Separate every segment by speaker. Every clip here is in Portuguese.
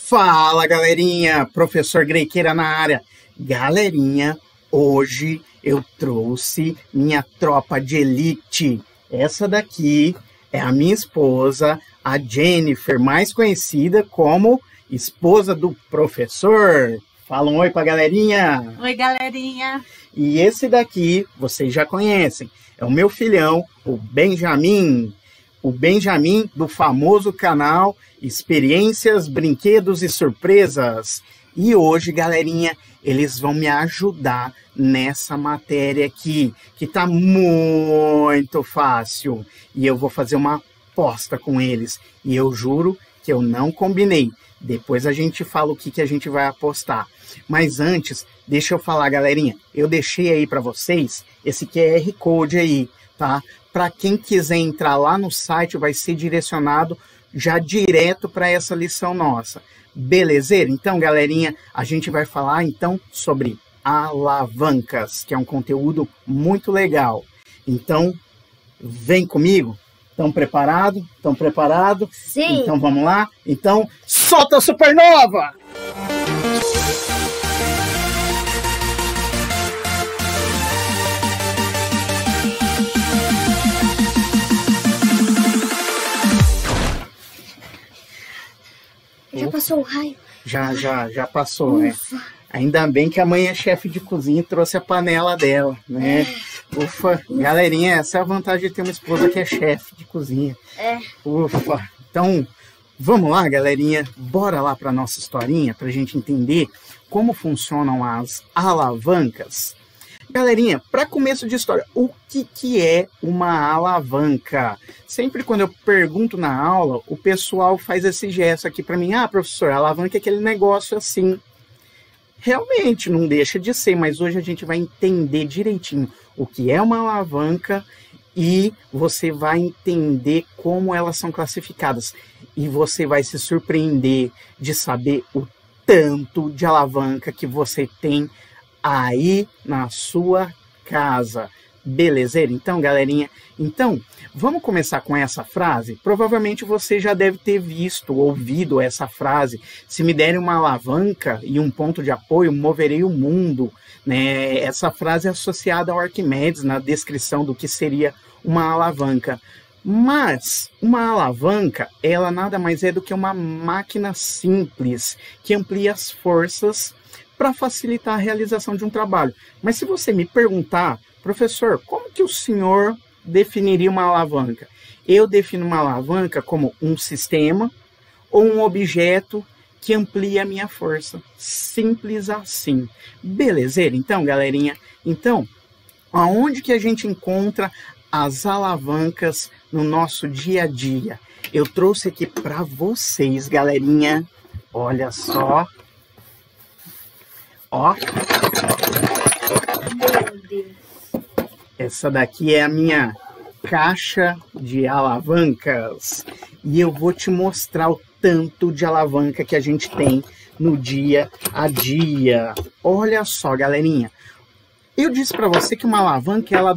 Speaker 1: Fala, galerinha! Professor Grequeira na área. Galerinha, hoje eu trouxe minha tropa de elite. Essa daqui é a minha esposa, a Jennifer, mais conhecida como esposa do professor. Fala um oi pra galerinha!
Speaker 2: Oi, galerinha!
Speaker 1: E esse daqui, vocês já conhecem, é o meu filhão, o Benjamin. O Benjamin do famoso canal Experiências, Brinquedos e Surpresas. E hoje, galerinha, eles vão me ajudar nessa matéria aqui, que tá muito fácil. E eu vou fazer uma aposta com eles. E eu juro que eu não combinei. Depois a gente fala o que a gente vai apostar. Mas antes, deixa eu falar, galerinha. Eu deixei aí para vocês esse QR Code aí, tá? Para quem quiser entrar lá no site, vai ser direcionado já direto para essa lição nossa. Belezeira? Então, galerinha, a gente vai falar então sobre alavancas, que é um conteúdo muito legal. Então, vem comigo. Estão preparados? Estão preparados?
Speaker 3: Sim.
Speaker 1: Então, vamos lá? Então, solta a supernova!
Speaker 3: Já passou o raio?
Speaker 1: Já passou, né? Ainda bem que a mãe é chefe de cozinha e trouxe a panela dela, né? Ufa, galerinha, essa é a vantagem de ter uma esposa que é chefe de cozinha. Ufa, então vamos lá, galerinha, bora lá para nossa historinha para a gente entender como funcionam as alavancas. Galerinha, para começo de história, o que é uma alavanca? Sempre quando eu pergunto na aula, o pessoal faz esse gesto aqui para mim. Ah, professor, alavanca é aquele negócio assim. Realmente, não deixa de ser, mas hoje a gente vai entender direitinho o que é uma alavanca e você vai entender como elas são classificadas. E você vai se surpreender de saber o tanto de alavanca que você tem aí na sua casa. Belezeira? Então, galerinha, vamos começar com essa frase? Provavelmente você já deve ter visto, ouvido essa frase. Se me derem uma alavanca e um ponto de apoio, moverei o mundo. Né? Essa frase é associada ao Arquimedes na descrição do que seria uma alavanca. Mas uma alavanca, ela nada mais é do que uma máquina simples que amplia as forças para facilitar a realização de um trabalho. Mas se você me perguntar, professor, como que o senhor definiria uma alavanca? Eu defino uma alavanca como um sistema ou um objeto que amplia a minha força. Simples assim. Belezeira? Então, galerinha, aonde que a gente encontra as alavancas no nosso dia a dia? Eu trouxe aqui para vocês, galerinha. Olha só. Ó.
Speaker 3: Meu Deus.
Speaker 1: Essa daqui é a minha caixa de alavancas. E eu vou te mostrar o tanto de alavanca que a gente tem no dia a dia. Olha só, galerinha. Eu disse para você que uma alavanca, ela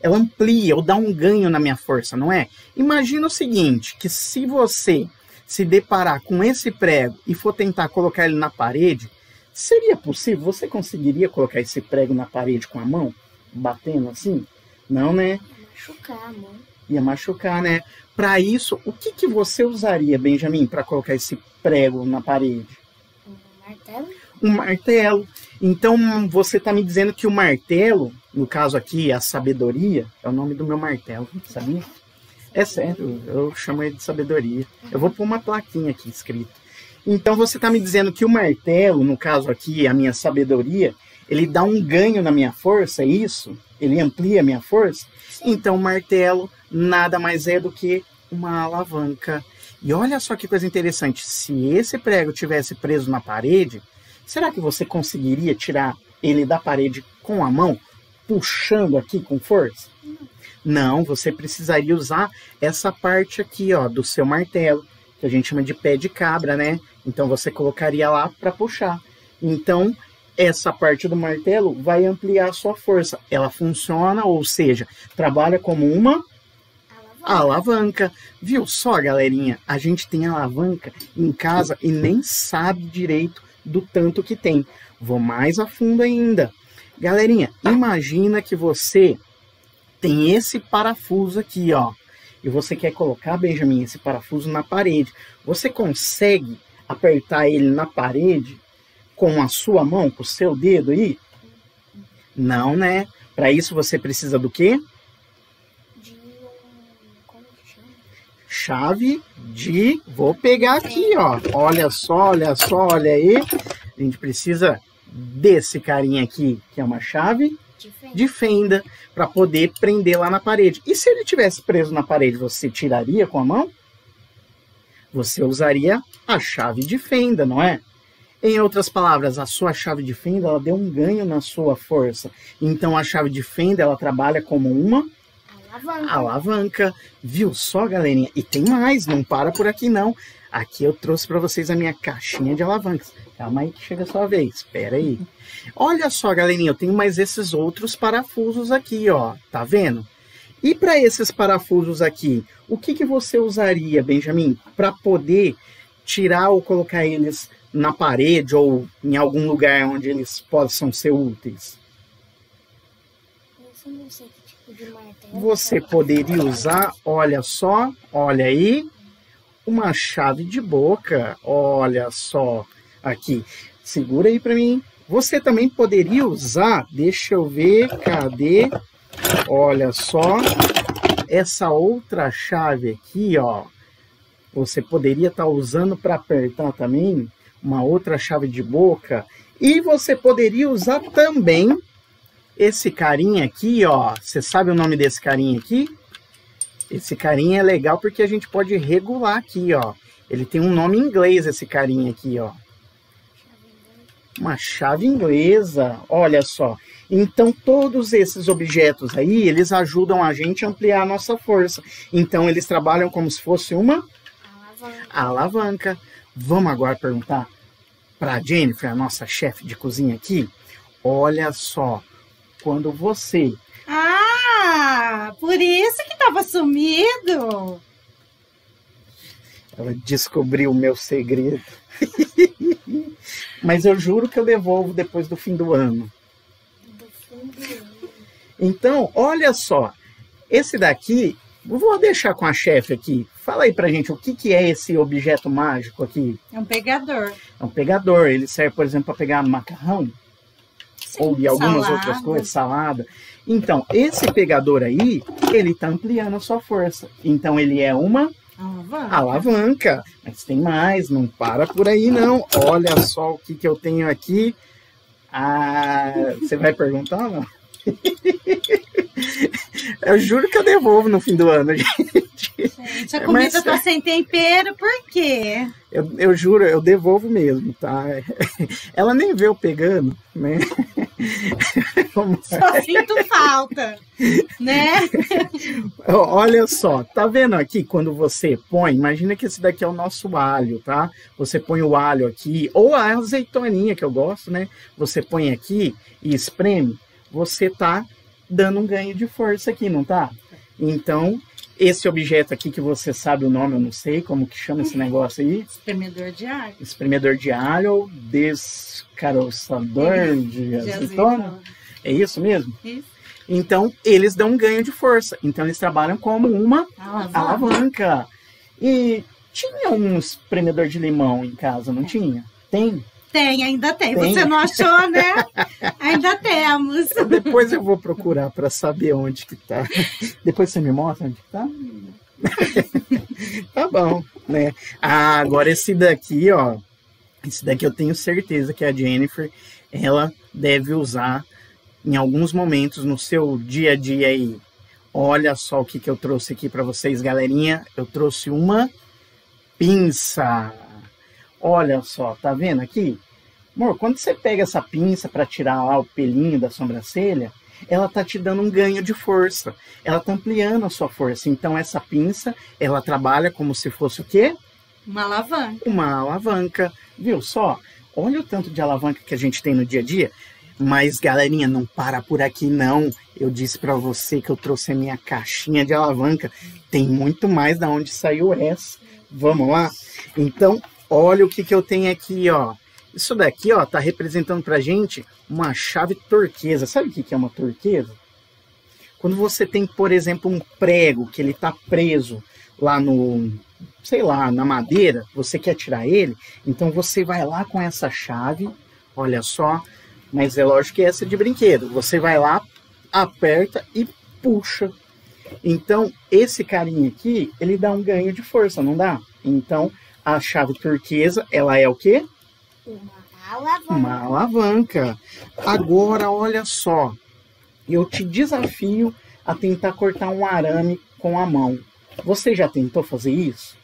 Speaker 1: amplia ou dá um ganho na minha força, não é? Imagina o seguinte, que se você se deparar com esse prego e for tentar colocar ele na parede, seria possível? Você conseguiria colocar esse prego na parede com a mão? Batendo assim? Não, né?
Speaker 3: Machucar a mão.
Speaker 1: Ia machucar, né? Para isso, o que você usaria, Benjamin, para colocar esse prego na parede?
Speaker 3: Um martelo?
Speaker 1: Um martelo. Então, você está me dizendo que o martelo, no caso aqui, a sabedoria, é o nome do meu martelo, sabia? É sério, eu chamo ele de sabedoria. Eu vou pôr uma plaquinha aqui escrita. Então, você está me dizendo que o martelo, no caso aqui, a minha sabedoria, ele dá um ganho na minha força, é isso? Ele amplia a minha força? Então, o martelo nada mais é do que uma alavanca. E olha só que coisa interessante. Se esse prego tivesse preso na parede, será que você conseguiria tirar ele da parede com a mão, puxando aqui com força? Não, você precisaria usar essa parte aqui, ó, do seu martelo, que a gente chama de pé de cabra, né? Então você colocaria lá para puxar. Então, essa parte do martelo vai ampliar a sua força. Ela funciona, ou seja, trabalha como uma A alavanca. Viu só, galerinha? A gente tem alavanca em casa e nem sabe direito do tanto que tem. Vou mais a fundo ainda. Galerinha, imagina que você tem esse parafuso aqui, ó. E você quer colocar, Benjamin, esse parafuso na parede. Você consegue apertar ele na parede com a sua mão, com o seu dedo aí? Não, né? Para isso você precisa do quê?
Speaker 3: Como que chama?
Speaker 1: Chave de... Vou pegar aqui, ó. Olha só, olha aí. A gente precisa desse carinha aqui, que é uma chave de fenda, para poder prender lá na parede. E se ele tivesse preso na parede, você tiraria com a mão? Você usaria a chave de fenda, não é? Em outras palavras, a sua chave de fenda, ela deu um ganho na sua força. Então, a chave de fenda, ela trabalha como uma alavanca. Viu só, galerinha? E tem mais, não para por aqui, não. Aqui eu trouxe para vocês a minha caixinha de alavancas. Calma aí que chega a sua vez. Espera aí. Olha só, galerinha, eu tenho mais esses outros parafusos aqui, ó. Tá vendo? E para esses parafusos aqui, o que você usaria, Benjamin, para poder tirar ou colocar eles na parede ou em algum lugar onde eles possam ser úteis?
Speaker 3: Eu não sei que tipo de martelo.
Speaker 1: Você poderia usar, olha só, olha aí, uma chave de boca, olha só, aqui, segura aí para mim. Você também poderia usar, deixa eu ver, cadê? Olha só, essa outra chave aqui, ó, você poderia estar usando para apertar também, uma outra chave de boca. E você poderia usar também esse carinha aqui, ó. Você sabe o nome desse carinha aqui? Esse carinha é legal porque a gente pode regular aqui, ó. Ele tem um nome em inglês, esse carinha aqui, ó. Uma chave inglesa, olha só. Então, todos esses objetos aí, eles ajudam a gente a ampliar a nossa força. Então, eles trabalham como se fosse uma alavanca. Vamos agora perguntar para a Jennifer, a nossa chefe de cozinha aqui. Olha só, quando você...
Speaker 2: Ah, por isso que estava sumido.
Speaker 1: Ela descobriu o meu segredo. Mas eu juro que eu devolvo depois do fim do ano. Então, olha só. Esse daqui, vou deixar com a chefe aqui. Fala aí pra gente o que é esse objeto mágico aqui.
Speaker 2: É um pegador.
Speaker 1: É um pegador. Ele serve, por exemplo, para pegar macarrão.
Speaker 2: Sim,
Speaker 1: ou de algumas
Speaker 2: salada.
Speaker 1: outras coisas, salada. Então, esse pegador aí, ele tá ampliando a sua força. Então, ele é uma... alavanca. Mas tem mais, não para por aí não. Olha só o que eu tenho aqui. Ah, você vai perguntar ou não? Eu juro que eu devolvo no fim do ano, gente.
Speaker 2: Gente, a comida tá sem tempero, por quê?
Speaker 1: Eu juro, eu devolvo mesmo, tá? Ela nem vê eu pegando, né?
Speaker 2: Só sinto falta, né?
Speaker 1: Olha só, tá vendo aqui quando você põe, imagina que esse daqui é o nosso alho, tá? Você põe o alho aqui, ou a azeitoninha que eu gosto, né? Você põe aqui e espreme, você tá dando um ganho de força aqui, não tá? Então, esse objeto aqui que você sabe o nome, eu não sei como que chama esse negócio aí.
Speaker 2: Espremedor de alho.
Speaker 1: Espremedor de alho, descaroçador de azeitona. É isso mesmo?
Speaker 2: Isso.
Speaker 1: Então, eles dão um ganho de força. Então, eles trabalham como uma alavanca. E tinha um espremedor de limão em casa, não tinha? Tem?
Speaker 2: Tem, ainda tem. Você não achou, né? Ainda temos.
Speaker 1: Depois eu vou procurar para saber onde que tá. Depois você me mostra onde que tá? Tá bom, né? Ah, agora esse daqui, ó. Esse daqui eu tenho certeza que a Jennifer, ela deve usar em alguns momentos no seu dia a dia aí. Olha só o que eu trouxe aqui para vocês, galerinha. Eu trouxe uma pinça. Olha só, tá vendo aqui? Amor, quando você pega essa pinça para tirar lá o pelinho da sobrancelha, ela tá te dando um ganho de força. Ela tá ampliando a sua força. Então essa pinça, ela trabalha como se fosse o quê?
Speaker 2: Uma alavanca.
Speaker 1: Uma alavanca. Viu só? Olha o tanto de alavanca que a gente tem no dia a dia. Mas, galerinha, não para por aqui, não. Eu disse para você que eu trouxe a minha caixinha de alavanca. Tem muito mais da onde saiu essa. Vamos lá? Então, olha o que eu tenho aqui, ó. Isso daqui, ó, tá representando pra gente uma chave turquesa. Sabe o que é uma turquesa? Quando você tem, por exemplo, um prego que ele tá preso lá no, sei lá, na madeira, você quer tirar ele, então você vai lá com essa chave, olha só, mas é lógico que essa é de brinquedo. Você vai lá, aperta e puxa. Então, esse carinha aqui, ele dá um ganho de força, não dá? Então, a chave turquesa, ela é o quê?
Speaker 3: Uma alavanca.
Speaker 1: Uma alavanca. Agora, olha só. Eu te desafio a tentar cortar um arame com a mão. Você já tentou fazer isso?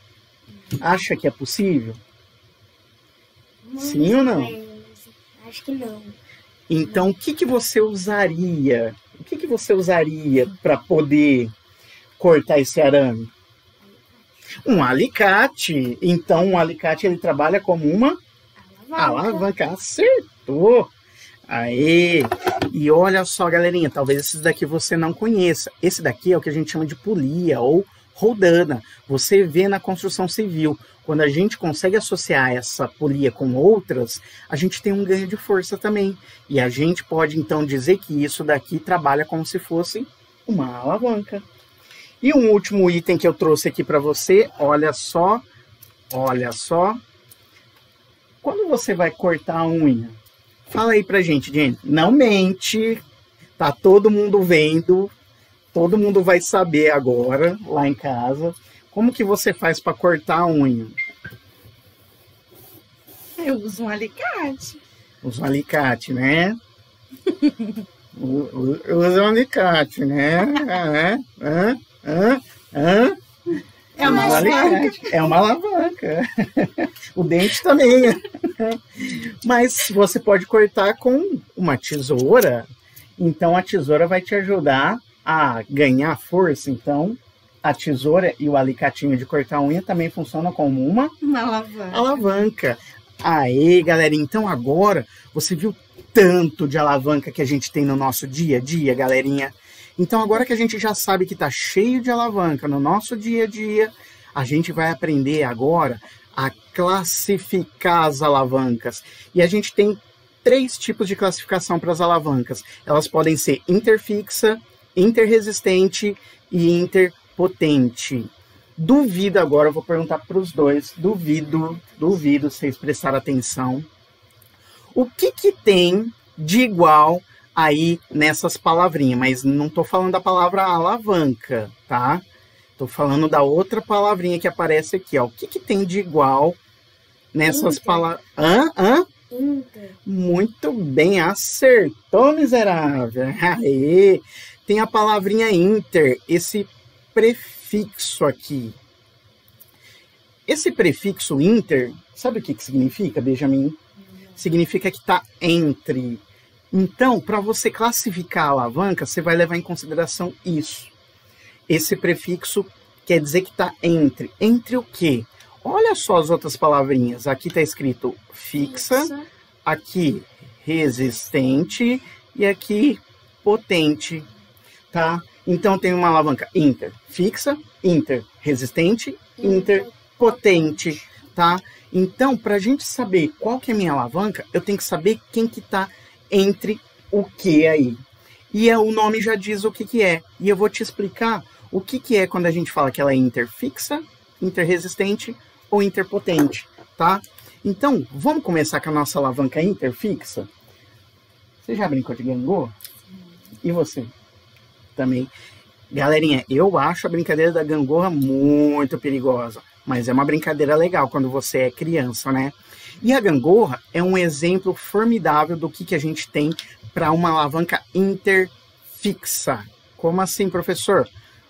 Speaker 1: Acha que é possível? Sim ou não?
Speaker 3: Acho que não.
Speaker 1: Então, o que você usaria? O que você usaria para poder cortar esse arame? Um alicate. Então, um alicate ele trabalha como uma alavanca. Acertou! Aê! E olha só, galerinha, talvez esses daqui você não conheça. Esse daqui é o que a gente chama de polia ou roldana. Você vê na construção civil. Quando a gente consegue associar essa polia com outras, a gente tem um ganho de força também. E a gente pode, então, dizer que isso daqui trabalha como se fosse uma alavanca. E um último item que eu trouxe aqui para você, olha só. Olha só. Quando você vai cortar a unha, fala aí pra gente, gente. Não mente. Tá todo mundo vendo. Todo mundo vai saber agora, lá em casa. Como que você faz para cortar a unha?
Speaker 2: Eu uso um alicate.
Speaker 1: Usa um alicate, né? Usa um alicate, né?
Speaker 2: É uma alavanca.
Speaker 1: É uma alavanca. O dente também. Mas você pode cortar com uma tesoura. Então a tesoura vai te ajudar a ganhar força. Então a tesoura e o alicatinho de cortar a unha também funcionam como uma
Speaker 2: alavanca.
Speaker 1: Alavanca. Aê, galera. Então agora você viu tanto de alavanca que a gente tem no nosso dia a dia, galerinha. Então agora que a gente já sabe que tá cheio de alavanca no nosso dia a dia, a gente vai aprender agora a classificar as alavancas. E a gente tem 3 tipos de classificação para as alavancas. Elas podem ser interfixa, interresistente e interpotente. Duvido agora, eu vou perguntar para os dois, duvido vocês prestarem atenção. O que tem de igual aí nessas palavrinhas? Mas não estou falando da palavra alavanca, tá? Estou falando da outra palavrinha que aparece aqui, ó. O que tem de igual nessas palavras?
Speaker 3: Inter.
Speaker 1: Muito bem, acertou, miserável. Aê. Tem a palavrinha inter, esse prefixo aqui. Esse prefixo inter, sabe o que significa, Benjamin? Significa que está entre. Então, para você classificar a alavanca, você vai levar em consideração isso. Esse prefixo quer dizer que está entre. Entre o quê? Olha só as outras palavrinhas. Aqui está escrito fixa, aqui resistente e aqui potente, tá? Então tem uma alavanca inter, fixa, inter, resistente, inter, potente, tá? Então, para a gente saber qual que é a minha alavanca, eu tenho que saber quem que tá entre o que aí. E o nome já diz o que é. E eu vou te explicar o que é quando a gente fala que ela é interfixa, interresistente ou interpotente, tá? Então, vamos começar com a nossa alavanca interfixa? Você já brincou de gangorra? E você? Também. Galerinha, eu acho a brincadeira da gangorra muito perigosa, mas é uma brincadeira legal quando você é criança, né? E a gangorra é um exemplo formidável do que a gente tem para uma alavanca interfixa. Como assim, professor?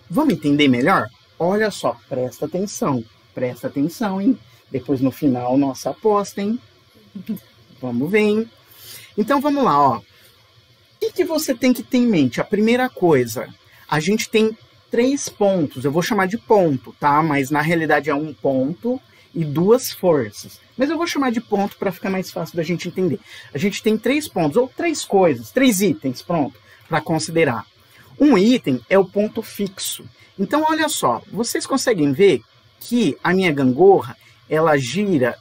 Speaker 1: Vamos entender melhor? Olha só, presta atenção, hein? Depois no final, nossa aposta, hein? Vamos ver, hein? Então vamos lá, ó. O que você tem que ter em mente? A primeira coisa, a gente tem 3 pontos. Eu vou chamar de ponto, tá? Mas na realidade é um ponto e duas forças. Mas eu vou chamar de ponto para ficar mais fácil da gente entender. A gente tem 3 pontos, ou 3 coisas, 3 itens, pronto, para considerar. Um item é o ponto fixo. Então, olha só, vocês conseguem ver que a minha gangorra, ela gira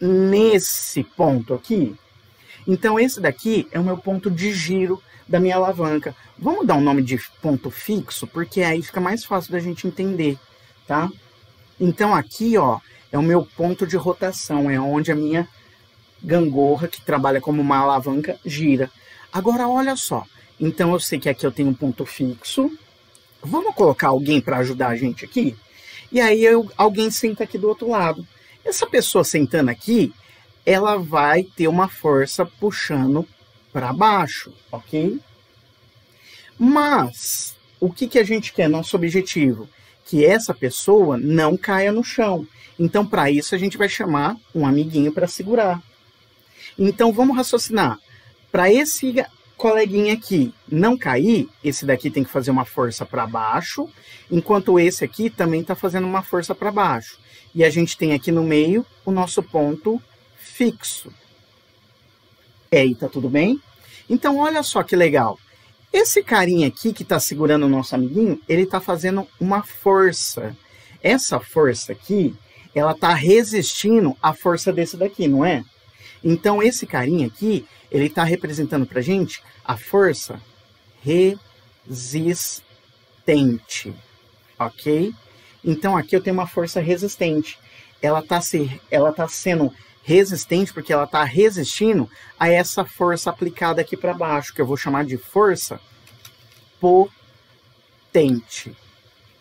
Speaker 1: nesse ponto aqui? Então, esse daqui é o meu ponto de giro da minha alavanca. Vamos dar um nome de ponto fixo, porque aí fica mais fácil da gente entender, tá? Então, aqui, ó, é o meu ponto de rotação, é onde a minha gangorra, que trabalha como uma alavanca, gira. Agora, olha só. Então, eu sei que aqui eu tenho um ponto fixo. Vamos colocar alguém para ajudar a gente aqui? E aí, alguém senta aqui do outro lado. Essa pessoa sentando aqui, ela vai ter uma força puxando para baixo, ok? Mas, o que a gente quer? Nosso objetivo? Que essa pessoa não caia no chão. Então, para isso, a gente vai chamar um amiguinho para segurar. Então, vamos raciocinar. Para esse coleguinha aqui não cair, esse daqui tem que fazer uma força para baixo, enquanto esse aqui também está fazendo uma força para baixo. E a gente tem aqui no meio o nosso ponto fixo. Aí, tá tudo bem? Então, olha só que legal. Esse carinha aqui que está segurando o nosso amiguinho, ele está fazendo uma força. Essa força aqui, ela está resistindo à força desse daqui, não é? Então, esse carinha aqui, ele está representando para a gente a força resistente, ok? Então, aqui eu tenho uma força resistente. Ela tá sendo resistente porque ela está resistindo a essa força aplicada aqui para baixo, que eu vou chamar de força potente,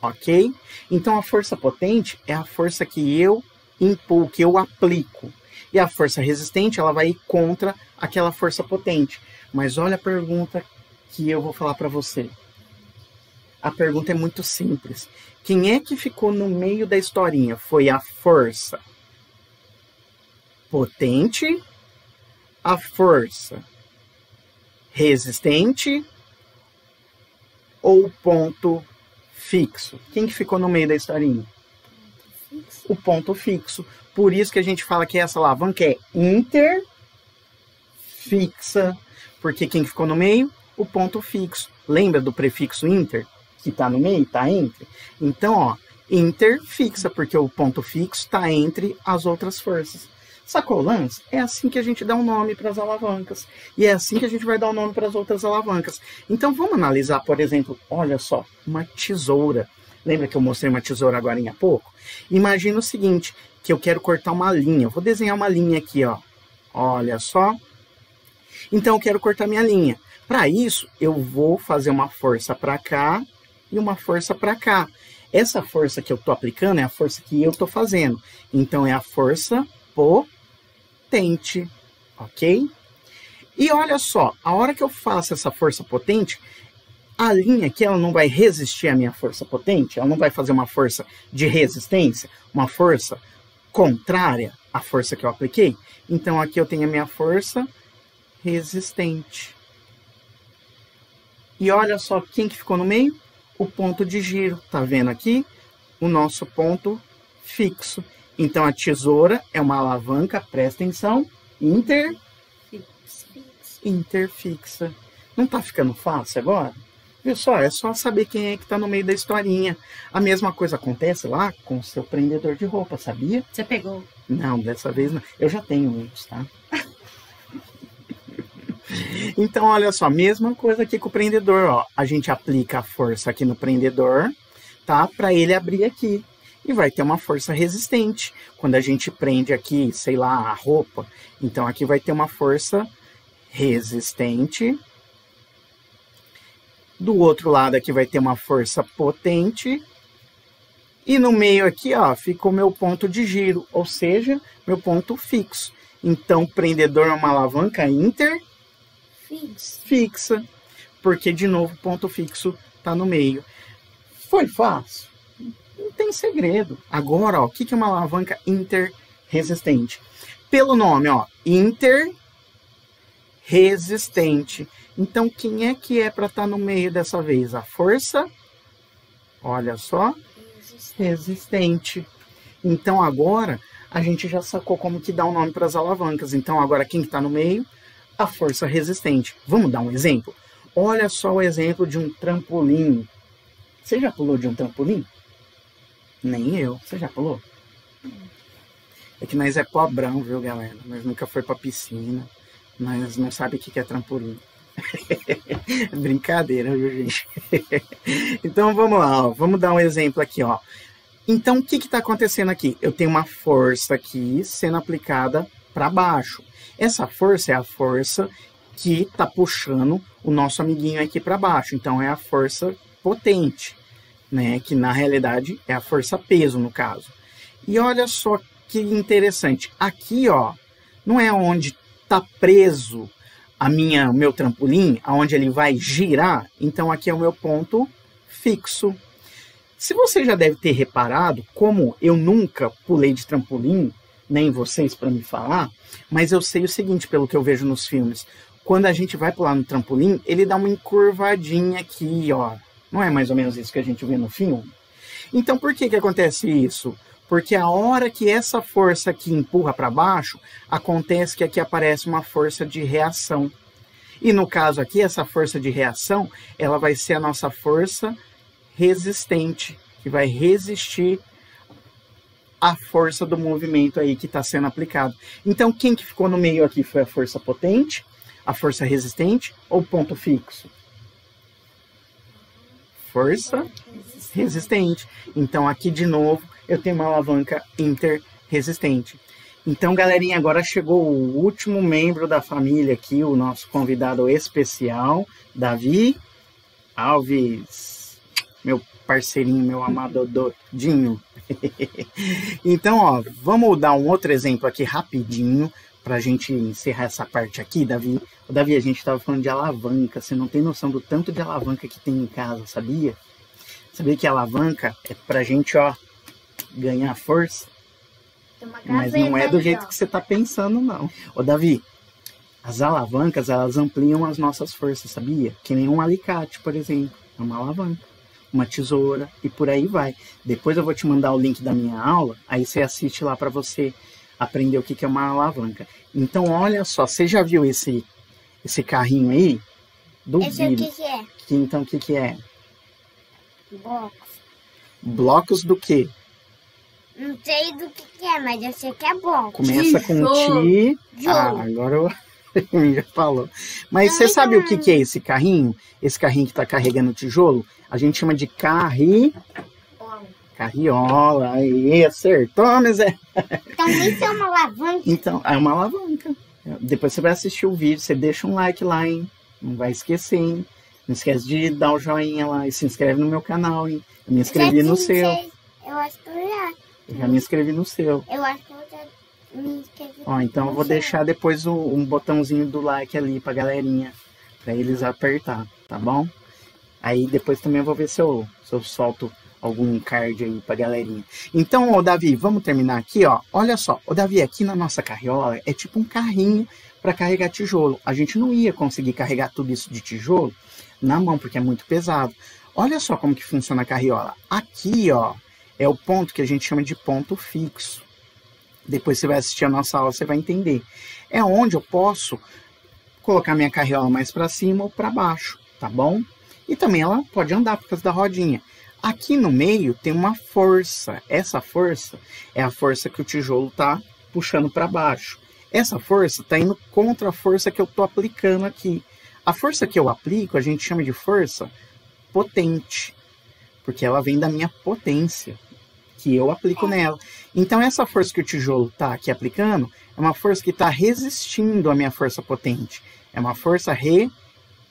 Speaker 1: ok? Então, a força potente é a força que eu impulo, que eu aplico. E a força resistente, ela vai ir contra aquela força potente. Mas olha a pergunta que eu vou falar para você. A pergunta é muito simples. Quem é que ficou no meio da historinha? Foi a força potente, a força resistente ou o ponto fixo? Quem que ficou no meio da historinha? O ponto fixo. Por isso que a gente fala que essa alavanca é interfixa. Porque quem ficou no meio? O ponto fixo. Lembra do prefixo inter? Que está no meio? Está entre. Então, ó, interfixa, porque o ponto fixo está entre as outras forças. Sacou o lance? É assim que a gente dá um nome para as alavancas. E é assim que a gente vai dar um nome para as outras alavancas. Então, vamos analisar, por exemplo, olha só, uma tesoura. Lembra que eu mostrei uma tesoura agora há pouco? Imagina o seguinte, que eu quero cortar uma linha. Eu vou desenhar uma linha aqui, ó. Olha só. Então, eu quero cortar minha linha. Para isso, eu vou fazer uma força para cá e uma força para cá. Essa força que eu estou aplicando é a força que eu estou fazendo. Então, é a força potente, ok? E olha só, a hora que eu faço essa força potente, a linha aqui, ela não vai resistir à minha força potente, ela não vai fazer uma força de resistência, uma força contrária à força que eu apliquei. Então, aqui eu tenho a minha força resistente. E olha só quem que ficou no meio? O ponto de giro. Tá vendo aqui? O nosso ponto fixo. Então, a tesoura é uma alavanca, presta atenção, interfixa. Não tá ficando fácil agora? Viu só? É só saber quem é que tá no meio da historinha. A mesma coisa acontece lá com o seu prendedor de roupa, sabia?
Speaker 2: Você pegou?
Speaker 1: Não, dessa vez não. Eu já tenho muitos, tá? Então, olha só, mesma coisa aqui com o prendedor, ó. A gente aplica a força aqui no prendedor, tá? Para ele abrir aqui. E vai ter uma força resistente. Quando a gente prende aqui, sei lá, a roupa, então aqui vai ter uma força resistente. Do outro lado aqui vai ter uma força potente. E no meio aqui, ó, fica o meu ponto de giro, ou seja, meu ponto fixo. Então, o prendedor é uma alavanca interfixa. Porque, de novo, o ponto fixo está no meio. Foi fácil? Não tem segredo. Agora, ó, o que é uma alavanca interresistente? Pelo nome, ó, interresistente. Então, quem é que é para estar no meio dessa vez? A força, olha só, resistente. Então, agora, a gente já sacou como que dá o nome para as alavancas. Então, agora quem está no meio? A força resistente. Vamos dar um exemplo? Olha só o exemplo de um trampolim. Você já pulou de um trampolim? Nem eu. Você já pulou? É que nós é pobrão, viu, galera? Nós nunca foi pra piscina. Nós não sabe o que é trampolim. Brincadeira, viu, gente? Então, vamos lá, ó. Vamos dar um exemplo aqui, ó. Então, o que está acontecendo aqui? Eu tenho uma força aqui sendo aplicada para baixo. Essa força é a força que está puxando o nosso amiguinho aqui para baixo. Então, é a força potente, né? Que, na realidade, é a força peso, no caso. E olha só que interessante. Aqui, ó, não é onde está preso o meu trampolim, aonde ele vai girar. Então, aqui é o meu ponto fixo. Se você já deve ter reparado, como eu nunca pulei de trampolim, nem vocês para me falar, mas eu sei o seguinte, pelo que eu vejo nos filmes. Quando a gente vai pular no trampolim, ele dá uma encurvadinha aqui, ó. Não é mais ou menos isso que a gente vê no filme? Então, por que acontece isso? Porque a hora que essa força aqui empurra para baixo, acontece que aqui aparece uma força de reação. E no caso aqui, essa força de reação, ela vai ser a nossa força resistente, que vai resistir à força do movimento aí que está sendo aplicado. Então, quem que ficou no meio aqui foi a força potente, a força resistente ou ponto fixo? Força resistente. Então, aqui de novo, eu tenho uma alavanca interresistente. Então, galerinha, agora chegou o último membro da família aqui, o nosso convidado especial, Davi Alves, meu parceirinho, meu amado Dodinho. Então, ó, vamos dar um outro exemplo aqui rapidinho, pra gente encerrar essa parte aqui, Davi. Davi, a gente tava falando de alavanca, você não tem noção do tanto de alavanca que tem em casa, sabia? Sabia que a alavanca é pra gente, ó, ganhar força? Mas não é do jeito que você tá pensando, não. Ô, Davi, as alavancas, elas ampliam as nossas forças, sabia? Que nem um alicate, por exemplo, é uma alavanca. Uma tesoura e por aí vai. Depois eu vou te mandar o link da minha aula, aí você assiste lá para você aprender o que é uma alavanca. Então, olha só, você já viu esse carrinho aí?
Speaker 3: Esse o que é?
Speaker 1: Então, o que é?
Speaker 3: Blocos.
Speaker 1: Blocos do quê?
Speaker 3: Não sei do que é, mas eu sei que é bom.
Speaker 1: Começa com Ti. Ah, agora eu já falou. Mas você sabe o que é esse carrinho? Esse carrinho que está carregando tijolo? A gente chama de carriola. Aí, acertou, mas é.
Speaker 3: Também isso é uma alavanca.
Speaker 1: Então, é uma alavanca. Depois você vai assistir o vídeo, você deixa um like lá, hein? Não vai esquecer, hein? Não esquece de dar o joinha lá e se inscreve no meu canal, hein? Eu me inscrevi no seu.
Speaker 3: Eu acho que eu já.
Speaker 1: Eu já me inscrevi no seu.
Speaker 3: Eu acho que eu já me inscrevi.
Speaker 1: Ó, então eu vou deixar depois um botãozinho do like ali pra galerinha, pra eles apertar, tá bom? Aí depois também eu vou ver se eu solto algum card aí pra galerinha. Então, ô Davi, vamos terminar aqui, ó. Olha só, ô Davi, aqui na nossa carriola é tipo um carrinho para carregar tijolo. A gente não ia conseguir carregar tudo isso de tijolo na mão, porque é muito pesado. Olha só como que funciona a carriola. Aqui, ó, é o ponto que a gente chama de ponto fixo. Depois você vai assistir a nossa aula, você vai entender. É onde eu posso colocar minha carriola mais para cima ou para baixo, tá bom? E também ela pode andar por causa da rodinha. Aqui no meio tem uma força. Essa força é a força que o tijolo tá puxando para baixo. Essa força tá indo contra a força que eu tô aplicando aqui. A força que eu aplico, a gente chama de força potente, porque ela vem da minha potência que eu aplico nela. Então essa força que o tijolo tá aqui aplicando é uma força que está resistindo à minha força potente. É uma força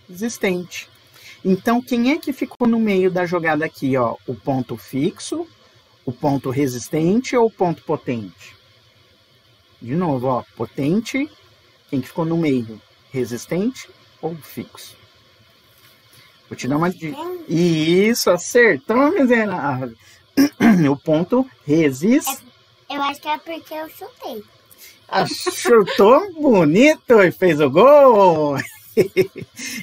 Speaker 1: resistente. Então, quem é que ficou no meio da jogada aqui, ó? O ponto fixo, o ponto resistente ou o ponto potente? De novo, ó, potente, quem que ficou no meio? Resistente ou fixo? Vou te dar uma dica. Isso, acertou, miserável. O ponto resistente.
Speaker 3: Eu acho que é porque eu chutei.
Speaker 1: Chutou bonito e fez o gol.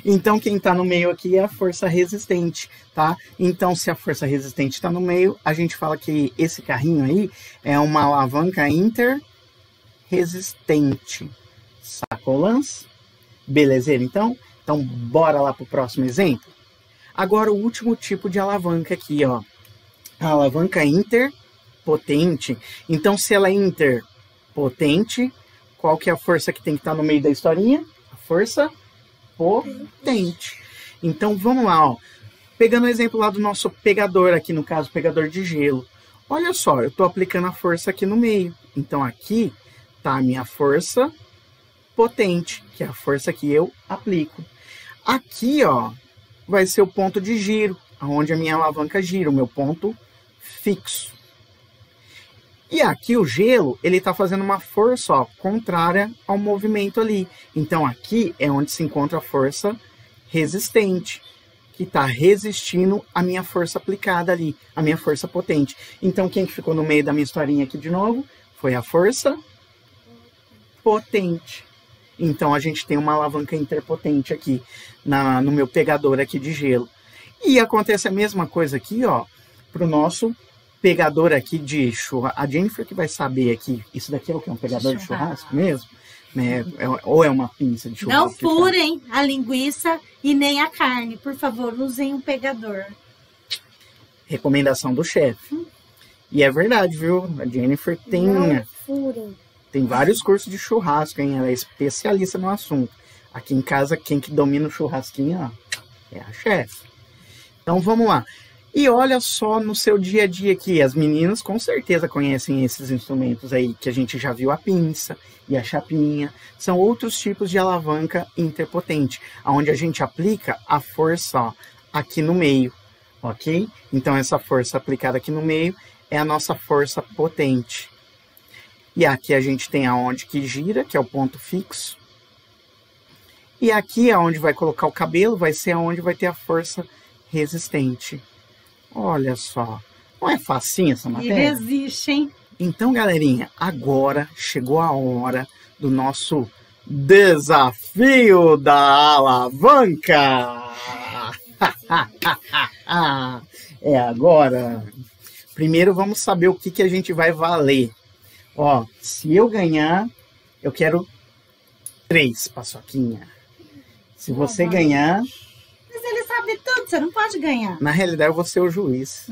Speaker 1: Então, quem está no meio aqui é a força resistente, tá? Então, se a força resistente está no meio, a gente fala que esse carrinho aí é uma alavanca interresistente. Sacou o lance? Belezeira, então? Então, bora lá para o próximo exemplo? Agora, o último tipo de alavanca aqui, ó. A alavanca interpotente. Então, se ela é interpotente, qual que é a força que tem que estar no meio da historinha? A força potente. Então, vamos lá, ó. Pegando o exemplo lá do nosso pegador, aqui no caso, pegador de gelo. Olha só, eu estou aplicando a força aqui no meio. Então, aqui está a minha força potente, que é a força que eu aplico. Aqui, ó, vai ser o ponto de giro, onde a minha alavanca gira, o meu ponto fixo. E aqui o gelo, ele está fazendo uma força, ó, contrária ao movimento ali. Então, aqui é onde se encontra a força resistente, que está resistindo à minha força aplicada ali, a minha força potente. Então, quem que ficou no meio da minha historinha aqui de novo? Foi a força potente. Então, a gente tem uma alavanca interpotente aqui, no meu pegador aqui de gelo. E acontece a mesma coisa aqui, ó, para o nosso pegador aqui de churrasco. A Jennifer que vai saber aqui, isso daqui é o que? Um pegador de churrasco mesmo? Né? Ou é uma pinça de churrasco?
Speaker 2: Não furem a linguiça e nem a carne. Por favor, usem um pegador.
Speaker 1: Recomendação do chefe. E é verdade, viu? A Jennifer tem vários cursos de churrasco, hein? Ela é especialista no assunto. Aqui em casa, quem que domina o churrasquinho, ó, é a chefe. Então, vamos lá. E olha só no seu dia a dia aqui, as meninas com certeza conhecem esses instrumentos aí, que a gente já viu, a pinça e a chapinha. São outros tipos de alavanca interpotente, onde a gente aplica a força, ó, aqui no meio, ok? Então essa força aplicada aqui no meio é a nossa força potente. E aqui a gente tem aonde que gira, que é o ponto fixo. E aqui aonde vai colocar o cabelo, vai ser aonde vai ter a força resistente. Olha só, não é facinho essa matéria?
Speaker 2: E resiste, hein?
Speaker 1: Então, galerinha, agora chegou a hora do nosso desafio da alavanca. É agora. Primeiro vamos saber o que a gente vai valer. Ó, se eu ganhar, eu quero 3 paçoquinha. Se você ganhar...
Speaker 2: Mas ele sabe tudo, você não pode ganhar.
Speaker 1: Na realidade, eu vou ser o juiz.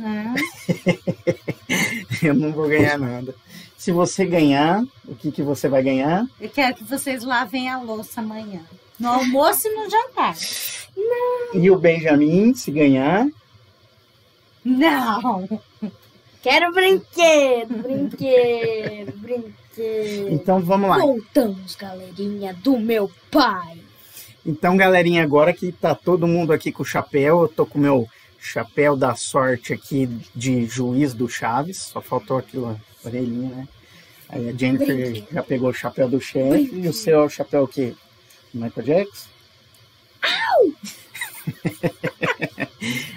Speaker 1: Eu não vou ganhar nada. Se você ganhar, o que você vai ganhar?
Speaker 2: Eu quero que vocês lavem a louça amanhã. No almoço e no jantar.
Speaker 3: Não.
Speaker 1: E o Benjamin, se ganhar?
Speaker 2: Não.
Speaker 3: Quero brinquedo.
Speaker 1: Então, vamos lá.
Speaker 3: Voltamos, galerinha, do meu pai.
Speaker 1: Então, galerinha, agora que tá todo mundo aqui com o chapéu, eu tô com o meu chapéu da sorte aqui de juiz do Chaves. Só faltou aquilo, a orelhinha, né? Aí a Jennifer já pegou o chapéu do chefe. E o seu é o chapéu o quê? Michael Jackson?
Speaker 3: Au!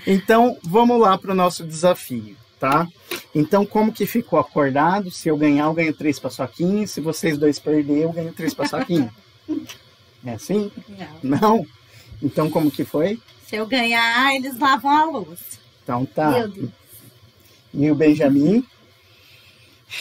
Speaker 1: Então, vamos lá para o nosso desafio, tá? Então, como que ficou acordado? Se eu ganhar, eu ganho 3 paçoquinhas. Se vocês dois perderem, eu ganho 3 paçoquinhas. É assim? Não? Então, como que foi?
Speaker 2: Se eu ganhar, eles lavam a louça.
Speaker 1: Então, tá.
Speaker 3: Meu Deus.
Speaker 1: E o Benjamin?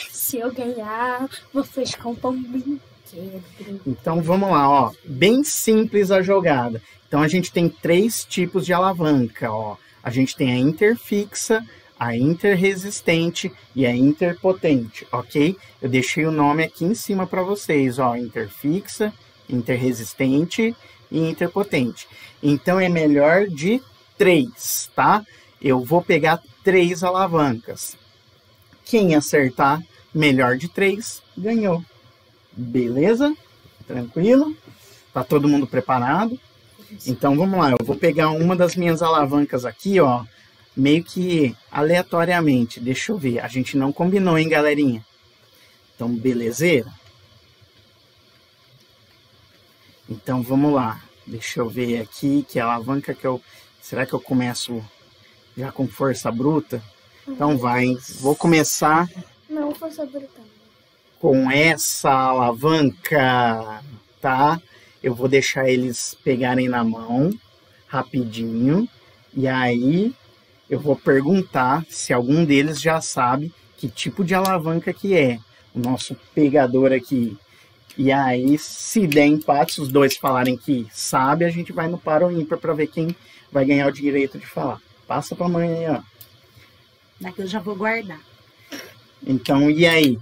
Speaker 3: Se eu ganhar, vocês compram um brinquedo.
Speaker 1: Então, vamos lá, ó. Bem simples a jogada. Então, a gente tem 3 tipos de alavanca, ó. A gente tem a interfixa, a interresistente e a interpotente, ok? Eu deixei o nome aqui em cima para vocês, ó. Interfixa, interresistente e interpotente. Então, é melhor de 3, tá? Eu vou pegar 3 alavancas. Quem acertar melhor de 3, ganhou. Beleza? Tranquilo? Tá todo mundo preparado? Então, vamos lá. Eu vou pegar uma das minhas alavancas aqui, ó. Meio que aleatoriamente. Deixa eu ver. A gente não combinou, hein, galerinha? Então, belezeira? Então, vamos lá. Deixa eu ver aqui que alavanca que eu... Será que eu começo já com força bruta? Então, vai, hein? Vou começar...
Speaker 3: Não, força bruta.
Speaker 1: Com essa alavanca, tá? eu vou deixar eles pegarem na mão rapidinho. E aí eu vou perguntar se algum deles já sabe que tipo de alavanca que é. O nosso pegador aqui. E aí, se der empate, se os dois falarem que sabe, a gente vai no par ou ímpar para ver quem vai ganhar o direito de falar. Passa pra mãe aí, ó.
Speaker 2: Daqui eu já vou guardar.
Speaker 1: Então, e aí?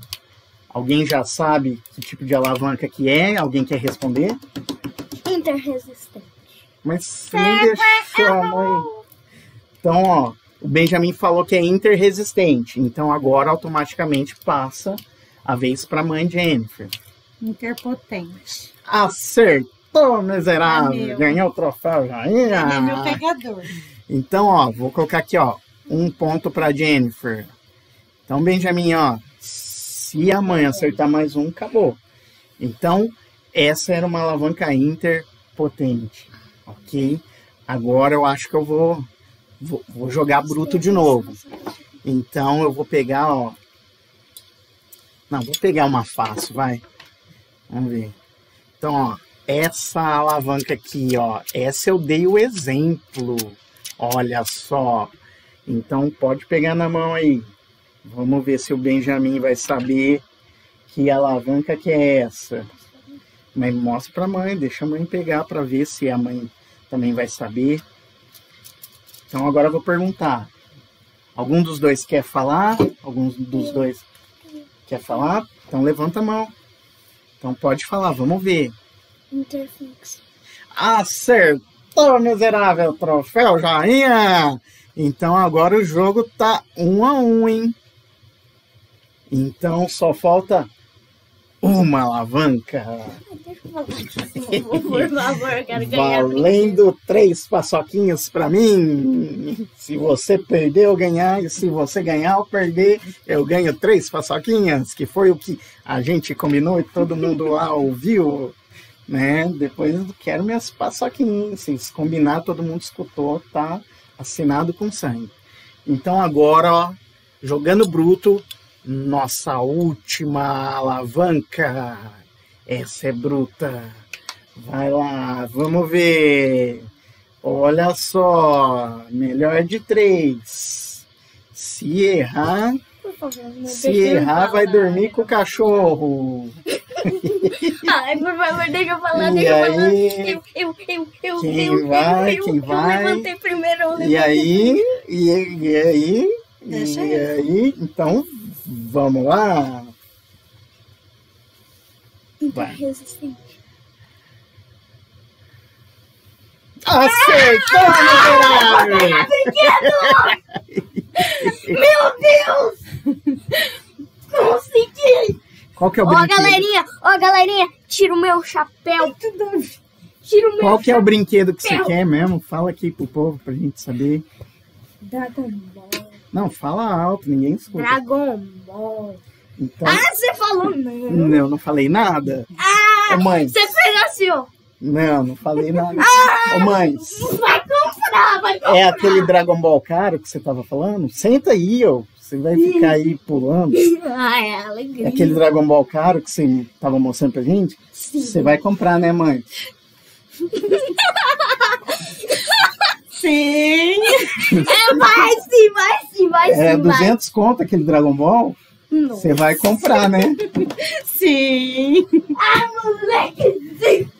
Speaker 1: Alguém já sabe que tipo de alavanca que é? Alguém quer responder?
Speaker 3: Interresistente.
Speaker 1: Mas você nem deixou a mãe. Então, ó, o Benjamin falou que é interresistente. Então, agora, automaticamente, passa a vez pra mãe Jennifer.
Speaker 2: Interpotente.
Speaker 1: Acertou, miserável. Ganhou o troféu já.
Speaker 2: É meu pegador.
Speaker 1: Então, ó, vou colocar aqui, ó, 1 ponto pra Jennifer. Então, Benjamin, ó, se a mãe acertar mais um, acabou. Então, essa era uma alavanca interpotente, ok? Agora eu acho que eu vou jogar bruto de novo. Então, eu vou pegar, ó... Não, vou pegar uma fácil, vai. Vamos ver. Então, ó, essa alavanca aqui, ó, essa eu dei o exemplo. Olha só. Então, pode pegar na mão aí. Vamos ver se o Benjamin vai saber que alavanca que é essa. Mas mostra pra mãe, deixa a mãe pegar para ver se a mãe também vai saber. Então, agora eu vou perguntar. Algum dos dois quer falar? Algum dos dois quer falar? Então, levanta a mão. Então pode falar, vamos ver.
Speaker 3: Interfixo.
Speaker 1: Acertou, miserável, troféu joinha! Então agora o jogo tá 1-1, hein? Então só falta uma alavanca.
Speaker 3: Por favor, eu quero ganhar.
Speaker 1: Valendo 3 paçoquinhas pra mim. Se você perder ou ganhar, e se você ganhar ou perder, eu ganho 3 paçoquinhas, que foi o que a gente combinou e todo mundo lá ouviu, né? Depois eu quero minhas paçoquinhas. Se combinar, todo mundo escutou, tá assinado com sangue. Então agora, ó, jogando bruto, nossa última alavanca. Essa é bruta. Vai lá, vamos ver. Olha só, melhor de 3. Se errar,
Speaker 3: Por favor,
Speaker 1: vai dormir com o cachorro.
Speaker 3: Ai, por favor, deixa eu falar,
Speaker 1: E
Speaker 3: deixa eu falar.
Speaker 1: aí? Quem vai?
Speaker 3: Eu levantei primeiro.
Speaker 1: E aí?
Speaker 2: Deixa
Speaker 1: E aí? Então, vamos lá.
Speaker 3: Interresistente.
Speaker 1: Acertou, miserável!
Speaker 3: Meu Deus! Consegui!
Speaker 1: Qual que é o
Speaker 3: Ó,
Speaker 1: brinquedo?
Speaker 3: galerinha, tira o meu chapéu. Tira o meu
Speaker 1: Qual que é o
Speaker 3: chapéu.
Speaker 1: brinquedo que você quer mesmo? Fala aqui pro povo pra gente saber.
Speaker 3: Dragon Ball.
Speaker 1: Não, fala alto, ninguém escuta.
Speaker 3: Dragon Ball.
Speaker 1: Então,
Speaker 3: Ah, você falou não.
Speaker 1: eu não falei nada. Ô, mãe,
Speaker 3: Você fez assim, ó.
Speaker 1: não falei nada. Ô, mãe,
Speaker 3: Vai comprar.
Speaker 1: é aquele Dragon Ball caro que você tava falando? Senta aí, ó. Você vai ficar aí pulando.
Speaker 3: Ai,
Speaker 1: É
Speaker 3: alegria.
Speaker 1: aquele Dragon Ball caro que você tava mostrando pra gente?
Speaker 3: Sim.
Speaker 1: Você vai comprar, né, mãe?
Speaker 2: Sim.
Speaker 3: Vai sim.
Speaker 1: É 200 conto aquele Dragon Ball?
Speaker 3: Não.
Speaker 1: Você vai comprar, né?
Speaker 2: Sim.
Speaker 3: Moleque,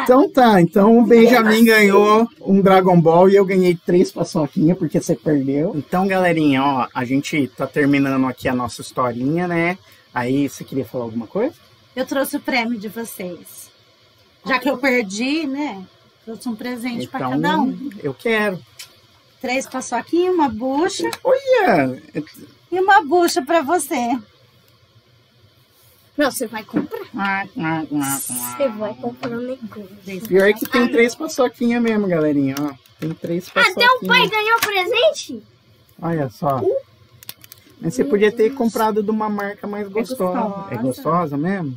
Speaker 1: Então tá, então o Benjamin ganhou um Dragon Ball e eu ganhei 3 paçoquinhas porque você perdeu. Então, galerinha, ó, a gente tá terminando aqui a nossa historinha, né? Aí, você queria falar alguma coisa?
Speaker 2: Eu trouxe o prêmio de vocês. Já que eu perdi, né? Trouxe um presente pra cada um.
Speaker 1: Eu quero.
Speaker 2: 3 paçoquinhas, uma bucha
Speaker 1: Olha,
Speaker 2: e uma bucha pra você.
Speaker 3: Não, você vai comprar. Você vai comprar um negócio.
Speaker 1: pior que tem 3 paçoquinhas mesmo, galerinha, ó. Tem 3 paçoquinhas.
Speaker 3: Até o pai ganhou presente?
Speaker 1: Olha só. Mas você podia ter comprado de uma marca mais gostosa. É gostosa mesmo?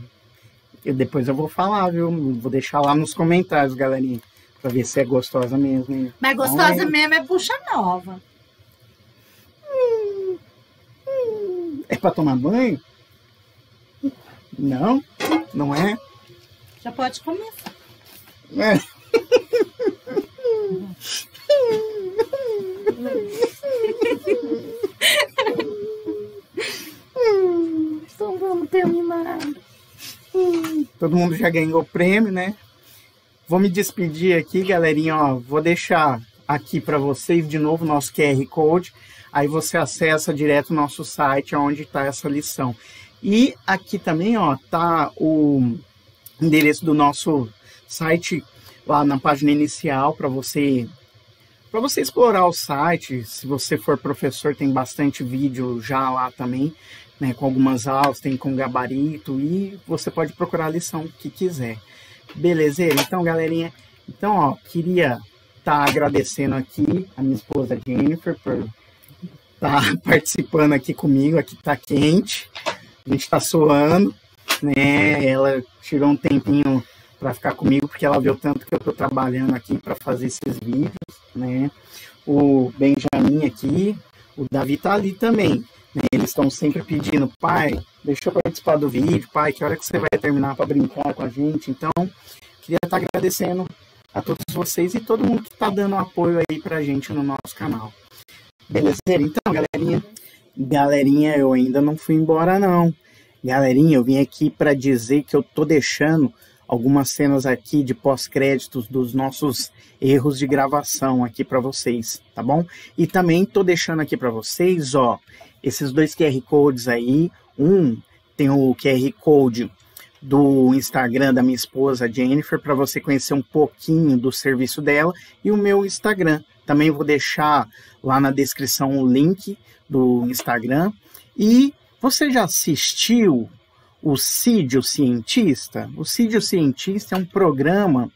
Speaker 1: E depois eu vou falar, viu? Vou deixar lá nos comentários, galerinha. Pra ver se é gostosa mesmo. Hein?
Speaker 2: Mas gostosa mesmo é bucha nova.
Speaker 1: É pra tomar banho? Não? Não é?
Speaker 2: Já pode começar.
Speaker 3: Então vamos terminar.
Speaker 1: Todo mundo já ganhou o prêmio, né? Vou me despedir aqui, galerinha. Ó, vou deixar aqui para vocês de novo o nosso QR Code. Aí você acessa direto o nosso site, onde está essa lição. E aqui também, ó, tá o endereço do nosso site lá na página inicial para você explorar o site. Se você for professor, tem bastante vídeo já lá também, né, com algumas aulas, tem com gabarito, e você pode procurar a lição que quiser. Belezeira? Então, galerinha, então, ó, queria estar agradecendo aqui a minha esposa Jennifer por estar participando aqui comigo. Aqui tá quente, a gente tá suando, né? Ela tirou um tempinho para ficar comigo, porque ela viu tanto que eu tô trabalhando aqui para fazer esses vídeos, né? O Benjamin aqui, o Davi tá ali também, né? Eles estão sempre pedindo: pai, deixa eu participar do vídeo, pai, que hora que você vai terminar para brincar com a gente? Então, queria estar agradecendo a todos vocês e todo mundo que está dando apoio aí pra gente no nosso canal. Beleza? Então, galerinha, eu ainda não fui embora não. Galerinha, eu vim aqui para dizer que eu tô deixando algumas cenas aqui de pós-créditos dos nossos erros de gravação aqui para vocês, tá bom? E também tô deixando aqui para vocês, ó, esses dois QR Codes aí. Um tem o QR Code do Instagram da minha esposa Jennifer, para você conhecer um pouquinho do serviço dela, e o meu Instagram. Também vou deixar lá na descrição o link do Instagram. E você já assistiu o Cid, o Cientista? O Cid, o Cientista é um programa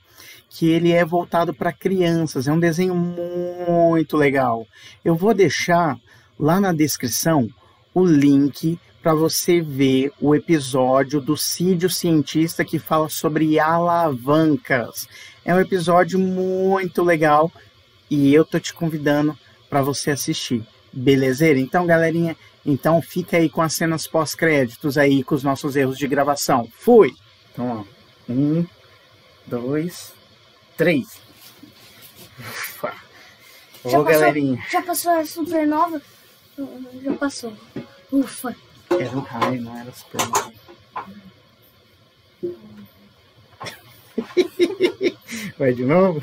Speaker 1: que ele é voltado para crianças, é um desenho muito legal. Eu vou deixar lá na descrição o link para você ver o episódio do Cid, o Cientista, que fala sobre alavancas. É um episódio muito legal e eu tô te convidando para você assistir. Belezeira? Então, galerinha, então fica aí com as cenas pós-créditos aí, com os nossos erros de gravação. Fui! Então, ó, 1, 2, 3. Ufa! Ô, galerinha.
Speaker 3: Já passou a supernova? Já passou. Ufa!
Speaker 1: Era um raio, não era supernova. Vai de novo?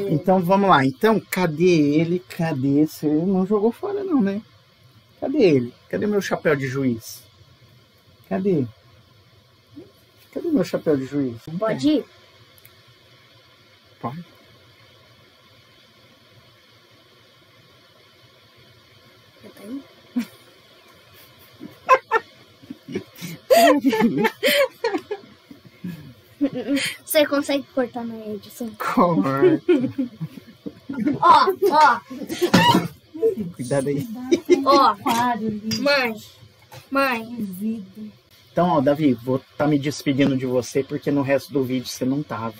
Speaker 1: Então vamos lá. Então, cadê ele? Cadê? Você não jogou fora não, né? Cadê ele? Cadê meu chapéu de juiz? Cadê? Cadê meu chapéu de juiz?
Speaker 3: Pode ir?
Speaker 1: Pode.
Speaker 3: Eu tenho. Você consegue cortar na edição?
Speaker 1: Corta.
Speaker 3: Ó.
Speaker 1: Cuidado aí.
Speaker 3: Ó. Mãe.
Speaker 1: Então, ó, Davi, vou estar me despedindo de você porque no resto do vídeo você não tava.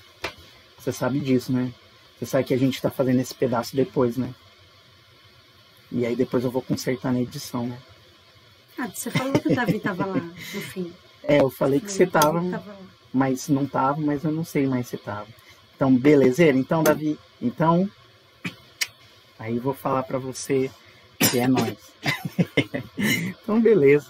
Speaker 1: Você sabe disso, né? Você sabe que a gente tá fazendo esse pedaço depois, né? E aí depois eu vou consertar na edição, né?
Speaker 2: Ah, você falou que o Davi tava lá no fim.
Speaker 1: É, eu falei que você tava, mas não tava, mas eu não sei mais se tava. Então, belezeira? Então, Davi, então... Aí eu vou falar pra você que é nóis. Então, beleza.